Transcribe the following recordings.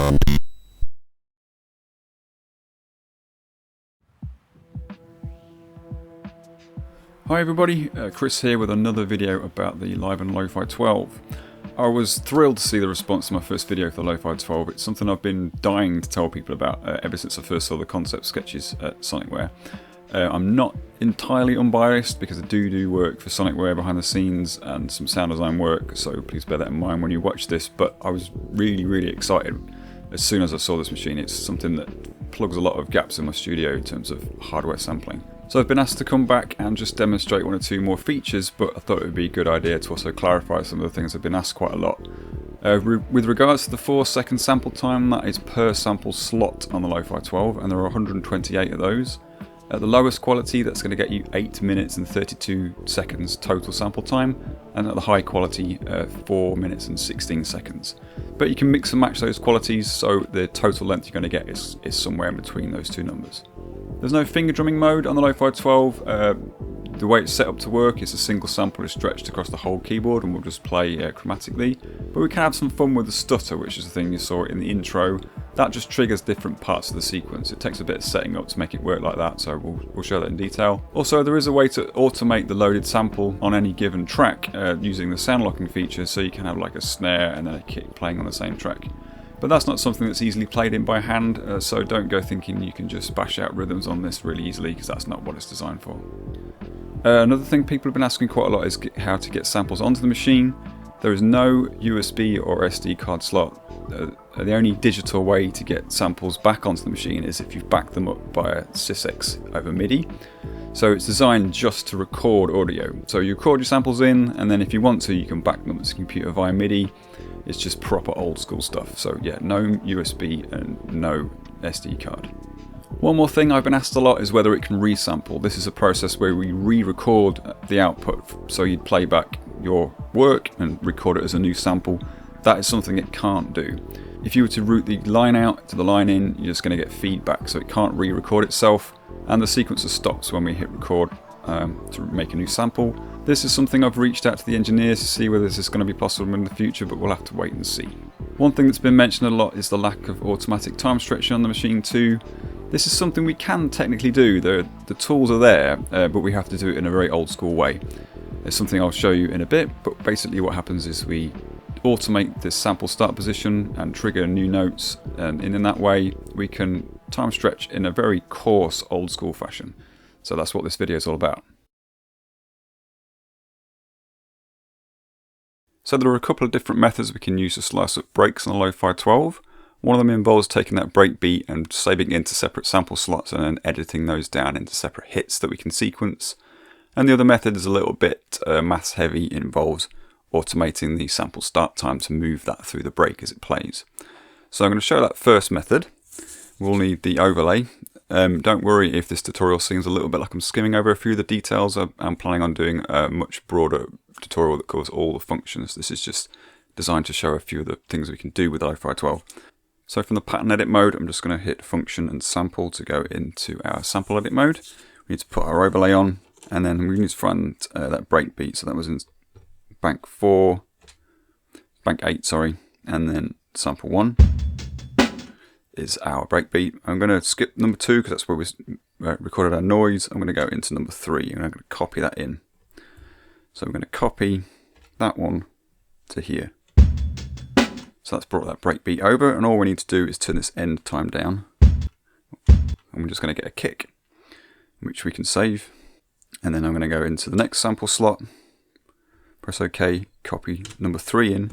Hi everybody, Chris here with another video about the Liven Lofi-12. I was thrilled to see the response to my first video for the Lofi-12. It's something I've been dying to tell people about ever since I first saw the concept sketches at Sonicware. I'm not entirely unbiased because I do work for Sonicware behind the scenes and some sound design work, so please bear that in mind when you watch this, but I was really excited as soon as I saw this machine. It's something that plugs a lot of gaps in my studio in terms of hardware sampling. So I've been asked to come back and just demonstrate one or two more features, but I thought it would be a good idea to also clarify some of the things I've been asked quite a lot. With regards to the 4-second sample time, that is per sample slot on the Lofi-12, and there are 128 of those. At the lowest quality, that's going to get you 8 minutes and 32 seconds total sample time, and at the high quality, 4 minutes and 16 seconds. But you can mix and match those qualities, so the total length you're going to get is somewhere in between those two numbers. There's no finger drumming mode on the Lofi-12. The way it's set up to work is a single sample is stretched across the whole keyboard and will just play chromatically. But we can have some fun with the stutter, which is the thing you saw in the intro. That just triggers different parts of the sequence. It takes a bit of setting up to make it work like that, so we'll show that in detail. Also, there is a way to automate the loaded sample on any given track using the sound locking feature, so you can have like a snare and then a kick playing on the same track. But that's not something that's easily played in by hand, so don't go thinking you can just bash out rhythms on this really easily, because that's not what it's designed for. Another thing people have been asking quite a lot is how to get samples onto the machine. There is no USB or SD card slot. The only digital way to get samples back onto the machine is if you back them up by a sys over MIDI. So it's designed just to record audio. So you record your samples in, and then if you want to, you can back them up to the computer via MIDI. It's just proper old school stuff. So yeah, no USB and no SD card. One more thing I've been asked a lot is whether it can resample. This is a process where we re-record the output. So you'd play back your work and record it as a new sample. That is something it can't do. If you were to route the line out to the line in, you're just going to get feedback, so it can't re-record itself, and the sequencer stops when we hit record to make a new sample. This is something I've reached out to the engineers to see whether this is going to be possible in the future, but we'll have to wait and see. One thing that's been mentioned a lot is the lack of automatic time stretching on the machine too. This is something we can technically do. The tools are there, but we have to do it in a very old school way. It's something I'll show you in a bit, but basically what happens is we automate this sample start position and trigger new notes, and in that way we can time stretch in a very coarse old school fashion. So that's what this video is all about. So there are a couple of different methods we can use to slice up breaks on the Lofi-12. One of them involves taking that breakbeat and saving it into separate sample slots and then editing those down into separate hits that we can sequence. And the other method is a little bit maths heavy. It involves automating the sample start time to move that through the break as it plays. So I'm going to show that first method. We'll need the overlay. Don't worry if this tutorial seems a little bit like I'm skimming over a few of the details. I'm planning on doing a much broader tutorial that covers all the functions. This is just designed to show a few of the things we can do with the Lofi-12. So from the pattern edit mode, I'm just going to hit function and sample to go into our sample edit mode. We need to put our overlay on, and then we need to find that breakbeat. So that was in bank 8, sorry, and then sample 1 is our breakbeat. I'm going to skip number 2 because that's where we recorded our noise. I'm going to go into number 3 and I'm going to copy that in. So I'm going to copy that one to here. So that's brought that breakbeat over, and all we need to do is turn this end time down. And we're just going to get a kick, which we can save. And then I'm going to go into the next sample slot, press OK, copy number 3 in,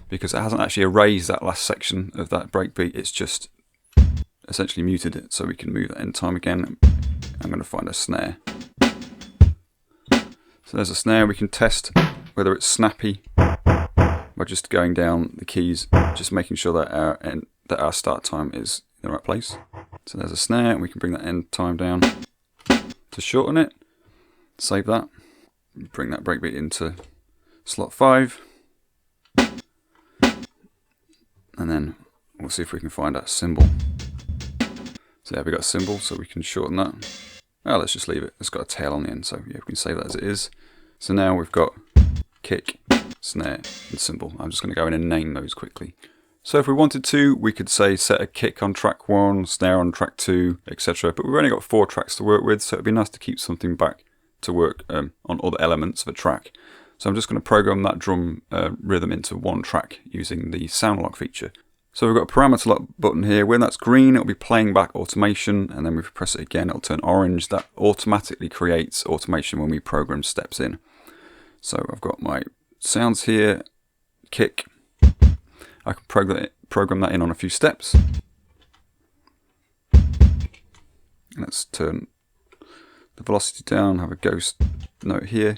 because it hasn't actually erased that last section of that breakbeat, it's just essentially muted it, so we can move that end time again. I'm going to find a snare. So there's a snare. We can test whether it's snappy by just going down the keys, just making sure that our start time is in the right place. So there's a snare, and we can bring that end time down to shorten it. Save that. Bring that breakbeat into slot 5. And then we'll see if we can find that cymbal. So there we got a cymbal, so we can shorten that. Oh, let's just leave it. It's got a tail on the end, so yeah, we can save that as it is. So now we've got kick, snare, and cymbal. I'm just going to go in and name those quickly. So if we wanted to, we could say set a kick on track 1, snare on track 2, etc. But we've only got 4 tracks to work with, so it'd be nice to keep something back to work on other elements of a track. So I'm just going to program that drum rhythm into one track using the sound lock feature. So we've got a parameter lock button here. When that's green, it'll be playing back automation, and then if we press it again, it'll turn orange. That automatically creates automation when we program steps in. So I've got my sounds here, kick. I can program that in on a few steps. Let's turn the velocity down, have a ghost note here.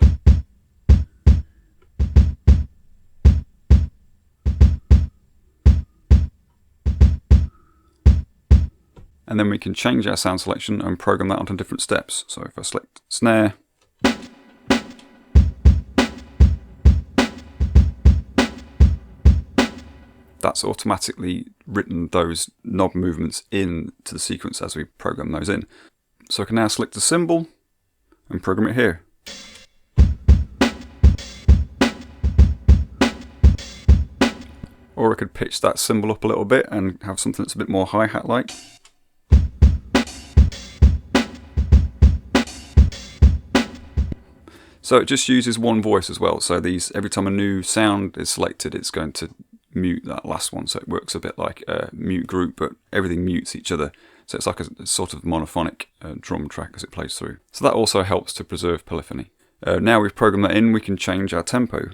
And then we can change our sound selection and program that onto different steps. So if I select snare, that's automatically written those knob movements into the sequence as we program those in. So I can now select a cymbal and program it here. Or I could pitch that cymbal up a little bit and have something that's a bit more hi-hat like. So it just uses one voice as well. So every time a new sound is selected, it's going to mute that last one. So it works a bit like a mute group, but everything mutes each other. So it's like a sort of monophonic drum track as it plays through. So that also helps to preserve polyphony. Now we've programmed that in, we can change our tempo,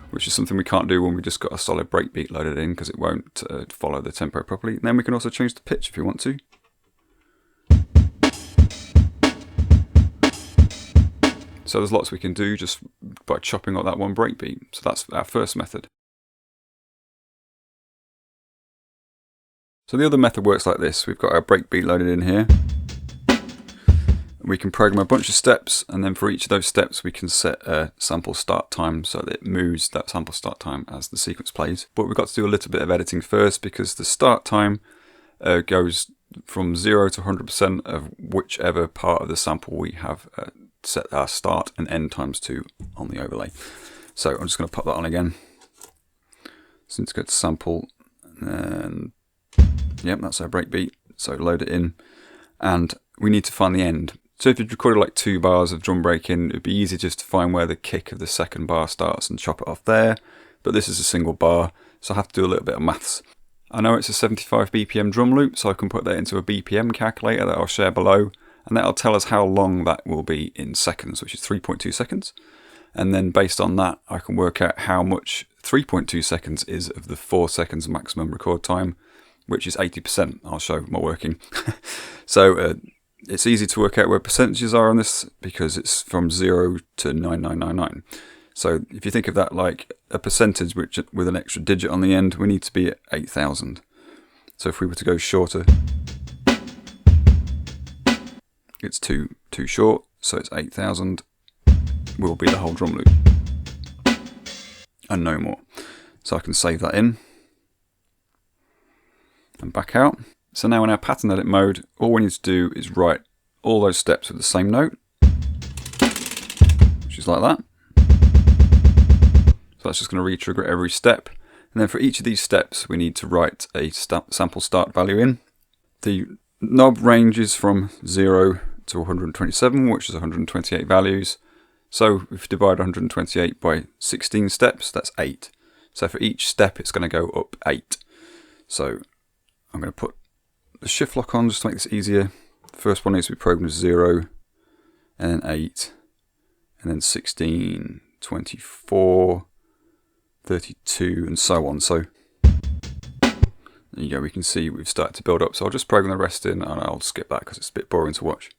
which is something we can't do when we just got a solid breakbeat loaded in, because it won't follow the tempo properly. And then we can also change the pitch if you want to. So there's lots we can do just by chopping up that one breakbeat. So that's our first method. So the other method works like this. We've got our breakbeat loaded in here. We can program a bunch of steps, and then for each of those steps we can set a sample start time so that it moves that sample start time as the sequence plays. But we've got to do a little bit of editing first, because the start time goes from 0 to 100% of whichever part of the sample we have set our start and end times to on the overlay. So I'm just going to pop that on again. So let's go to sample, and yep, that's our breakbeat. So load it in, and we need to find the end. So if you've recorded like 2 bars of drum breaking, it'd be easy just to find where the kick of the second bar starts and chop it off there. But this is a single bar, so I have to do a little bit of maths. I know it's a 75 BPM drum loop, so I can put that into a BPM calculator that I'll share below. And that'll tell us how long that will be in seconds, which is 3.2 seconds. And then based on that, I can work out how much 3.2 seconds is of the 4 seconds maximum record time, which is 80%. I'll show my working. So it's easy to work out where percentages are on this, because it's from 0 to 9999. So if you think of that like a percentage which with an extra digit on the end, we need to be at 8,000. So if we were to go shorter, it's too short, so it's 8,000 will be the whole drum loop and no more. So I can save that in and back out. So now in our pattern edit mode, all we need to do is write all those steps with the same note, which is like that. So that's just going to re-trigger every step. And then for each of these steps, we need to write a sample start value in. The knob ranges from 0 to 127, which is 128 values. So if you divide 128 by 16 steps, that's 8. So for each step, it's going to go up 8. So I'm going to put the shift lock on just to make this easier. The first one needs to be programmed as 0, and then 8, and then 16, 24, 32, and so on. So there you go, we can see we've started to build up. So I'll just program the rest in, and I'll skip that because it's a bit boring to watch.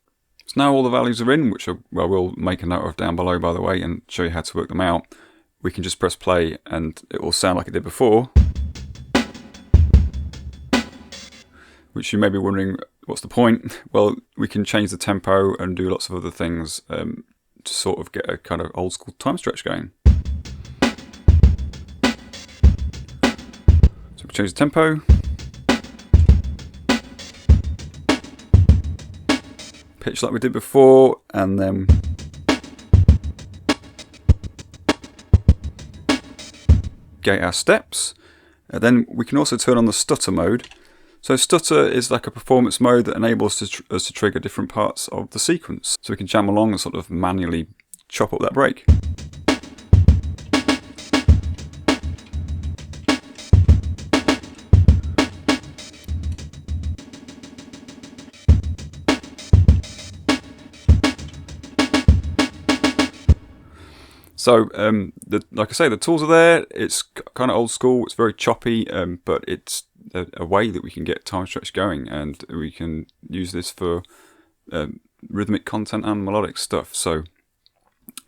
So now all the values are in, which I will make a note of down below, by the way, and show you how to work them out. We can just press play and it will sound like it did before. Which you may be wondering, what's the point? Well, we can change the tempo and do lots of other things to sort of get a kind of old school time stretch going. So we change the tempo. Pitch like we did before, and then gate our steps. Then we can also turn on the stutter mode. So stutter is like a performance mode that enables us to trigger different parts of the sequence. So we can jam along and sort of manually chop up that break. So, like I say, the tools are there. It's kind of old school. It's very choppy, but it's a way that we can get time stretch going, and we can use this for rhythmic content and melodic stuff. So,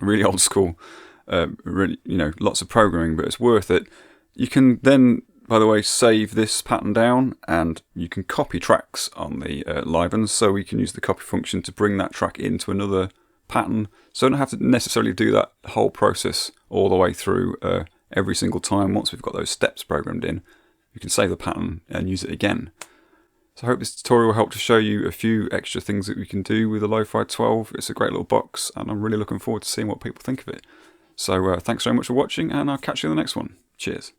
really old school. Really, lots of programming, but it's worth it. You can then, by the way, save this pattern down, and you can copy tracks on the Livens. So we can use the copy function to bring that track into another pattern, so I don't have to necessarily do that whole process all the way through every single time. Once we've got those steps programmed in, you can save the pattern and use it again. So I hope this tutorial will help to show you a few extra things that we can do with the Lo-Fi 12. It's a great little box, and I'm really looking forward to seeing what people think of it. So thanks very much for watching, and I'll catch you in the next one. Cheers.